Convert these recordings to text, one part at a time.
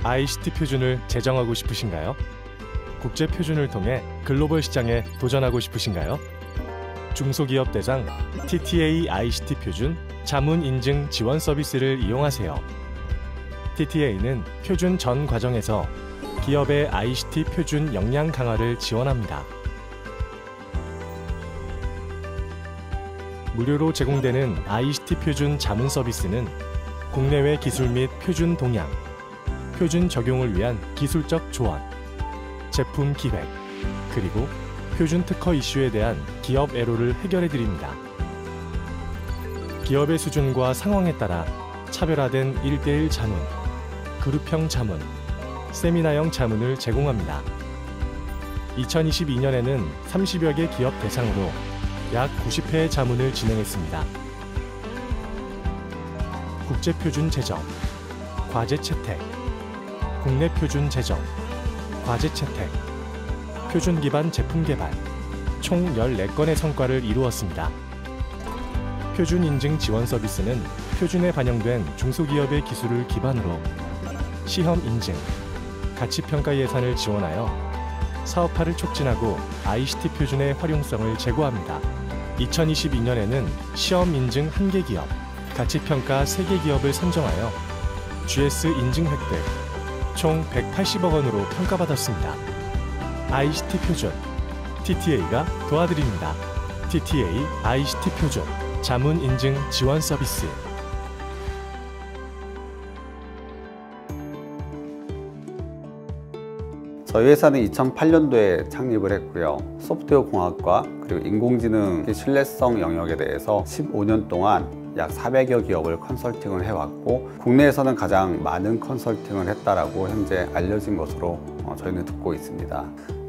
ICT 표준을 제정하고 싶으신가요? 국제 표준을 통해 글로벌 시장에 도전하고 싶으신가요? 중소기업 대상 TTA ICT 표준 자문 인증 지원 서비스를 이용하세요. TTA는 표준 전 과정에서 기업의 ICT 표준 역량 강화를 지원합니다. 무료로 제공되는 ICT 표준 자문 서비스는 국내외 기술 및 표준 동향, 표준 적용을 위한 기술적 조언, 제품 기획, 그리고 표준 특허 이슈에 대한 기업 애로를 해결해 드립니다. 기업의 수준과 상황에 따라 차별화된 1:1 자문, 그룹형 자문, 세미나형 자문을 제공합니다. 2022년에는 30여 개 기업 대상으로 약 90회의 자문을 진행했습니다. 국제표준 제정, 과제 채택, 국내 표준 제정, 과제 채택, 표준 기반 제품 개발, 총 14건의 성과를 이루었습니다. 표준 인증 지원 서비스는 표준에 반영된 중소기업의 기술을 기반으로 시험 인증, 가치평가 예산을 지원하여 사업화를 촉진하고 ICT 표준의 활용성을 제고합니다. 2022년에는 시험 인증 1개 기업, 가치평가 3개 기업을 선정하여 GS 인증 획득, 총 180억 원으로 평가받았습니다. ICT 표준, TTA가 도와드립니다. TTA ICT 표준, 자문 인증 지원 서비스. 저희 회사는 2008년도에 창립을 했고요. 소프트웨어 공학과 그리고 인공지능 신뢰성 영역에 대해서 15년 동안 약 400여 기업을 컨설팅을 해왔고, 국내에서는 가장 많은 컨설팅을 했다라고 현재 알려진 것으로 저희는 듣고 있습니다.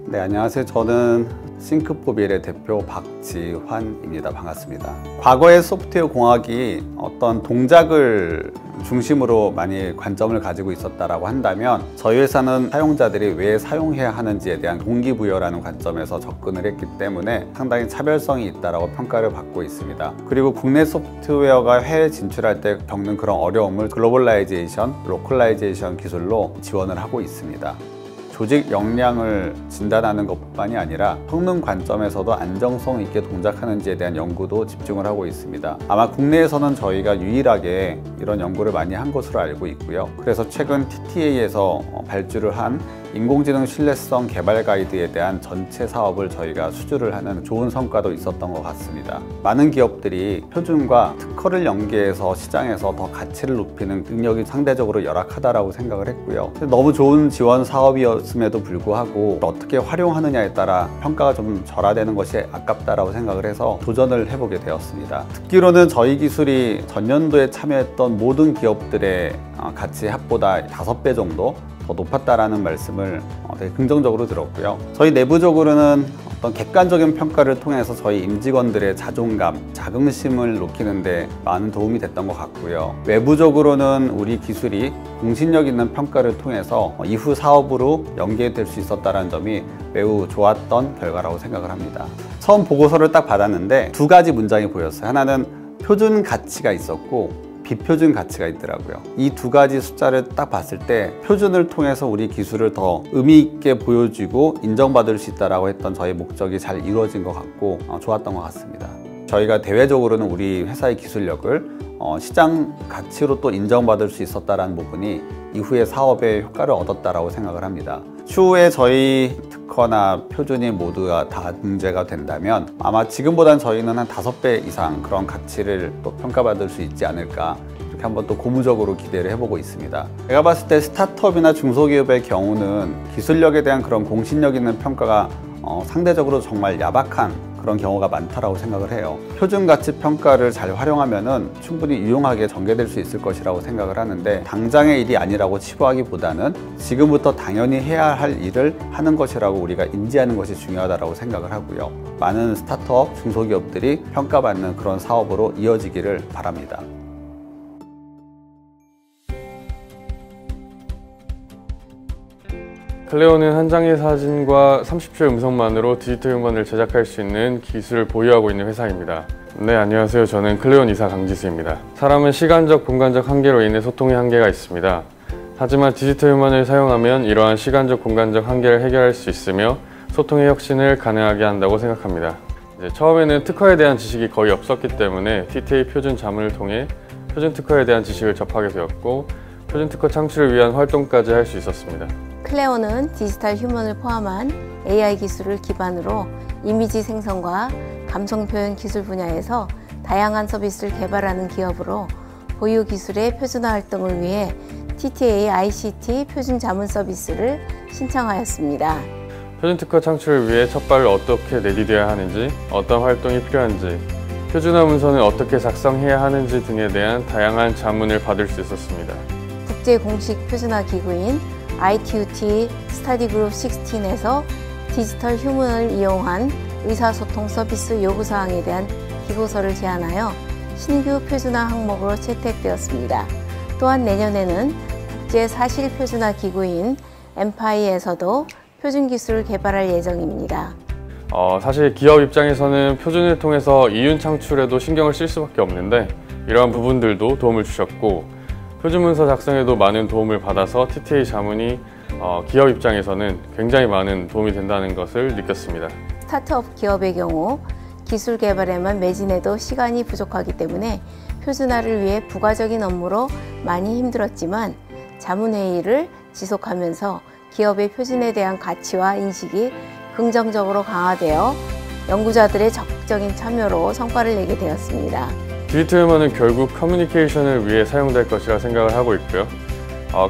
네, 안녕하세요. 저는 싱크포빌의 대표 박지환입니다. 반갑습니다. 과거의 소프트웨어 공학이 어떤 동작을 중심으로 많이 관점을 가지고 있었다라고 한다면, 저희 회사는 사용자들이 왜 사용해야 하는지에 대한 동기부여라는 관점에서 접근을 했기 때문에 상당히 차별성이 있다라고 평가를 받고 있습니다. 그리고 국내 소프트웨어가 해외 진출할 때 겪는 그런 어려움을 글로벌라이제이션, 로컬라이제이션 기술로 지원을 하고 있습니다. 조직 역량을 진단하는 것뿐만이 아니라 성능 관점에서도 안정성 있게 동작하는지에 대한 연구도 집중을 하고 있습니다. 아마 국내에서는 저희가 유일하게 이런 연구를 많이 한 것으로 알고 있고요. 그래서 최근 TTA에서 발주를 한 인공지능 신뢰성 개발 가이드에 대한 전체 사업을 저희가 수주를 하는 좋은 성과도 있었던 것 같습니다. 많은 기업들이 표준과 특허를 연계해서 시장에서 더 가치를 높이는 능력이 상대적으로 열악하다고 생각을 했고요. 너무 좋은 지원 사업이었음에도 불구하고 어떻게 활용하느냐에 따라 평가가 좀 절하되는 것이 아깝다고 생각을 해서 도전을 해보게 되었습니다. 듣기로는 저희 기술이 전년도에 참여했던 모든 기업들의 가치 합보다 5배 정도 더 높았다라는 말씀을 되게 긍정적으로 들었고요. 저희 내부적으로는 어떤 객관적인 평가를 통해서 저희 임직원들의 자존감, 자긍심을 높이는 데 많은 도움이 됐던 것 같고요. 외부적으로는 우리 기술이 공신력 있는 평가를 통해서 이후 사업으로 연계될 수 있었다는 점이 매우 좋았던 결과라고 생각을 합니다. 처음 보고서를 딱 받았는데 2가지 문장이 보였어요. 하나는 표준 가치가 있었고 비표준 가치가 있더라고요. 이 2가지 숫자를 딱 봤을 때 표준을 통해서 우리 기술을 더 의미 있게 보여주고 인정받을 수 있다고 했던 저희 목적이 잘 이루어진 것 같고 좋았던 것 같습니다. 저희가 대외적으로는 우리 회사의 기술력을 시장 가치로 또 인정받을 수 있었다는 부분이 이후에 사업에 효과를 얻었다고 생각을 합니다. 추후에 저희 특허나 표준이 모두가 다 문제가 된다면 아마 지금보다는 저희는 한 5배 이상 그런 가치를 또 평가받을 수 있지 않을까, 이렇게 한번 또 고무적으로 기대를 해보고 있습니다. 제가 봤을 때 스타트업이나 중소기업의 경우는 기술력에 대한 그런 공신력 있는 평가가 상대적으로 정말 야박한 그런 경우가 많다고 생각을 해요. 표준 가치 평가를 잘 활용하면은 충분히 유용하게 전개될 수 있을 것이라고 생각을 하는데, 당장의 일이 아니라고 치부하기보다는 지금부터 당연히 해야 할 일을 하는 것이라고 우리가 인지하는 것이 중요하다고 생각을 하고요. 많은 스타트업, 중소기업들이 평가받는 그런 사업으로 이어지기를 바랍니다. 클레오는 한 장의 사진과 30초의 음성만으로 디지털 음반을 제작할 수 있는 기술을 보유하고 있는 회사입니다. 네, 안녕하세요. 저는 클레온 이사 강지수입니다. 사람은 시간적, 공간적 한계로 인해 소통의 한계가 있습니다. 하지만 디지털 휴먼을 사용하면 이러한 시간적, 공간적 한계를 해결할 수 있으며 소통의 혁신을 가능하게 한다고 생각합니다. 처음에는 특허에 대한 지식이 거의 없었기 때문에 TTA 표준 자문을 통해 표준 특허에 대한 지식을 접하게 되었고 표준 특허 창출을 위한 활동까지 할 수 있었습니다. 클레오는 디지털 휴먼을 포함한 AI 기술을 기반으로 이미지 생성과 감성 표현 기술 분야에서 다양한 서비스를 개발하는 기업으로 보유 기술의 표준화 활동을 위해 TTA ICT 표준 자문 서비스를 신청하였습니다. 표준 특허 창출을 위해 첫 발을 어떻게 내디뎌야 하는지, 어떤 활동이 필요한지, 표준화 문서는 어떻게 작성해야 하는지 등에 대한 다양한 자문을 받을 수 있었습니다. 국제 공식 표준화 기구인 ITUT 스터디 그룹 16에서 디지털 휴먼을 이용한 의사소통 서비스 요구사항에 대한 기고서를 제안하여 신규 표준화 항목으로 채택되었습니다. 또한 내년에는 국제 사실 표준화 기구인 MPI에서도 표준 기술을 개발할 예정입니다. 사실 기업 입장에서는 표준을 통해서 이윤 창출에도 신경을 쓸 수밖에 없는데 이러한 부분들도 도움을 주셨고 표준 문서 작성에도 많은 도움을 받아서 TTA 자문이 기업 입장에서는 굉장히 많은 도움이 된다는 것을 느꼈습니다. 스타트업 기업의 경우 기술 개발에만 매진해도 시간이 부족하기 때문에 표준화를 위해 부가적인 업무로 많이 힘들었지만 자문회의를 지속하면서 기업의 표준에 대한 가치와 인식이 긍정적으로 강화되어 연구자들의 적극적인 참여로 성과를 내게 되었습니다. 디지털 휴먼은 결국 커뮤니케이션을 위해 사용될 것이라 생각을 하고 있고요.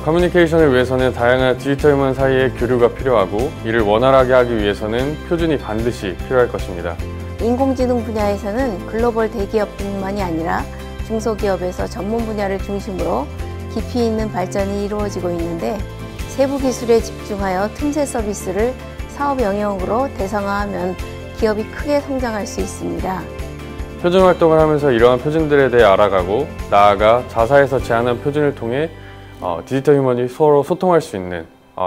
커뮤니케이션을 위해서는 다양한 디지털 휴먼 사이의 교류가 필요하고 이를 원활하게 하기 위해서는 표준이 반드시 필요할 것입니다. 인공지능 분야에서는 글로벌 대기업뿐만이 아니라 중소기업에서 전문 분야를 중심으로 깊이 있는 발전이 이루어지고 있는데 세부 기술에 집중하여 틈새 서비스를 사업 영역으로 대상화하면 기업이 크게 성장할 수 있습니다. 표준 활동을 하면서 이러한 표준들에 대해 알아가고 나아가 자사에서 제안한 표준을 통해 디지털 휴먼이 서로 소통할 수 있는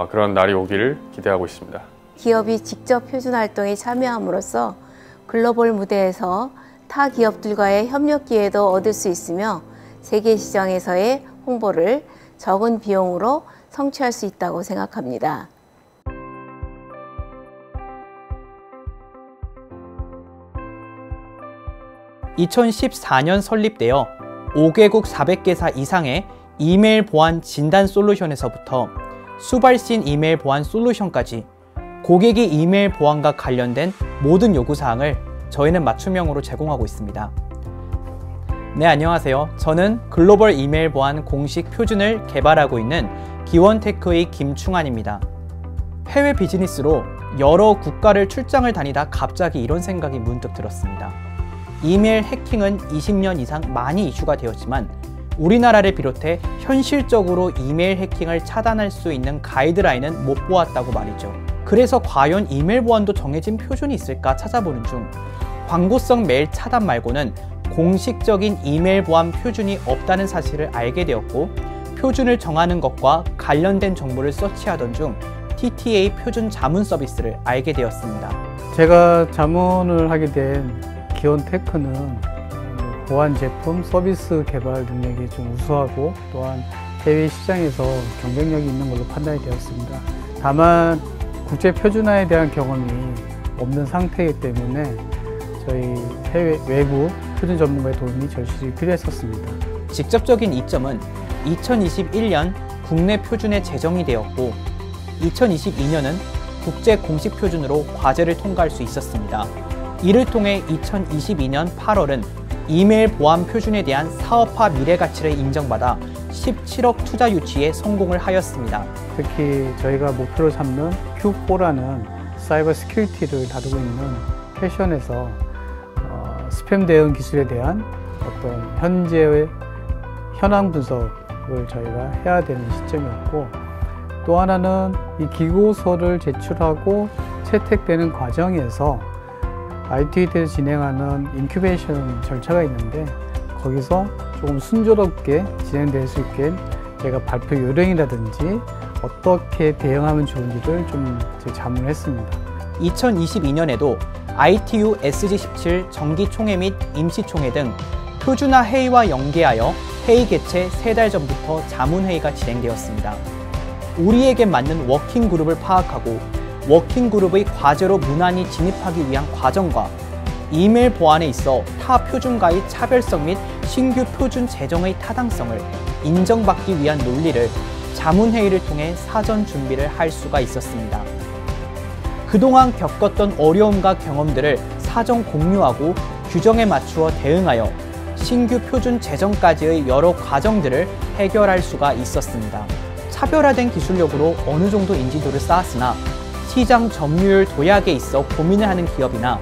그런 날이 오기를 기대하고 있습니다. 기업이 직접 표준 활동에 참여함으로써 글로벌 무대에서 타 기업들과의 협력 기회도 얻을 수 있으며 세계 시장에서의 홍보를 적은 비용으로 성취할 수 있다고 생각합니다. (2014년) 설립되어 5개국 400개사 이상의 이메일 보안 진단 솔루션에서부터 수발신 이메일 보안 솔루션까지 고객이 이메일 보안과 관련된 모든 요구사항을 저희는 맞춤형으로 제공하고 있습니다. 네, 안녕하세요. 저는 글로벌 이메일 보안 공식 표준을 개발하고 있는 기원테크의 김충환입니다. 해외 비즈니스로 여러 국가를 출장을 다니다 갑자기 이런 생각이 문득 들었습니다. 이메일 해킹은 20년 이상 많이 이슈가 되었지만 우리나라를 비롯해 현실적으로 이메일 해킹을 차단할 수 있는 가이드라인은 못 보았다고 말이죠. 그래서 과연 이메일 보안도 정해진 표준이 있을까 찾아보는 중 광고성 메일 차단 말고는 공식적인 이메일 보안 표준이 없다는 사실을 알게 되었고 표준을 정하는 것과 관련된 정보를 서치하던 중 TTA 표준 자문 서비스를 알게 되었습니다. 제가 자문을 하게 된 기원테크는 보안 제품 서비스 개발 능력이 좀 우수하고 또한 해외 시장에서 경쟁력이 있는 걸로 판단이 되었습니다. 다만 국제 표준화에 대한 경험이 없는 상태이기 때문에 저희 외부 표준 전문가의 도움이 절실히 필요했었습니다. 직접적인 이점은 2021년 국내 표준에 제정이 되었고 2022년은 국제 공식 표준으로 과제를 통과할 수 있었습니다. 이를 통해 2022년 8월은 이메일 보안 표준에 대한 사업화 미래 가치를 인정받아 17억 투자 유치에 성공을 하였습니다. 특히 저희가 목표로 삼는 Q4라는 사이버 시큐리티를 다루고 있는 패션에서 스팸 대응 기술에 대한 어떤 현재의 현황 분석을 저희가 해야 되는 시점이었고 또 하나는 이 기고서를 제출하고 채택되는 과정에서 ITUT에서 진행하는 인큐베이션 절차가 있는데 거기서 조금 순조롭게 진행될 수 있게 제가 발표 요령이라든지 어떻게 대응하면 좋은지를 좀 자문을 했습니다. 2022년에도 ITU SG17 정기총회 및 임시총회 등 표준화 회의와 연계하여 회의 개최 3달 전부터 자문회의가 진행되었습니다. 우리에게 맞는 워킹그룹을 파악하고 워킹그룹의 과제로 무난히 진입하기 위한 과정과 이메일 보안에 있어 타 표준과의 차별성 및 신규 표준 제정의 타당성을 인정받기 위한 논리를 자문회의를 통해 사전 준비를 할 수가 있었습니다. 그동안 겪었던 어려움과 경험들을 사전 공유하고 규정에 맞추어 대응하여 신규 표준 제정까지의 여러 과정들을 해결할 수가 있었습니다. 차별화된 기술력으로 어느 정도 인지도를 쌓았으나 시장 점유율 도약에 있어 고민을 하는 기업이나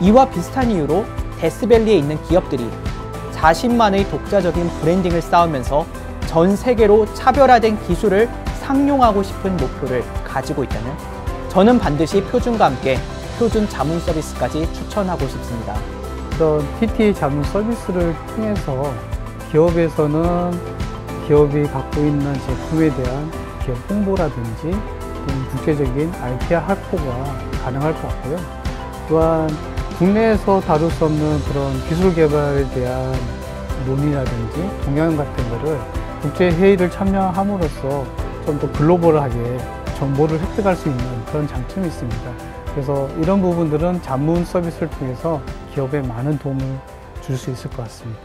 이와 비슷한 이유로 데스밸리에 있는 기업들이 자신만의 독자적인 브랜딩을 쌓으면서 전 세계로 차별화된 기술을 상용하고 싶은 목표를 가지고 있다면 저는 반드시 표준과 함께 표준 자문 서비스까지 추천하고 싶습니다. 이런 TTA 자문 서비스를 통해서 기업에서는 기업이 갖고 있는 제품에 대한 기업 홍보라든지 국제적인 IPR 확보가 가능할 것 같고요. 또한 국내에서 다룰 수 없는 그런 기술 개발에 대한 논의라든지 동향 같은 거를 국제 회의를 참여함으로써 좀 더 글로벌하게 정보를 획득할 수 있는 그런 장점이 있습니다. 그래서 이런 부분들은 자문 서비스를 통해서 기업에 많은 도움을 줄 수 있을 것 같습니다.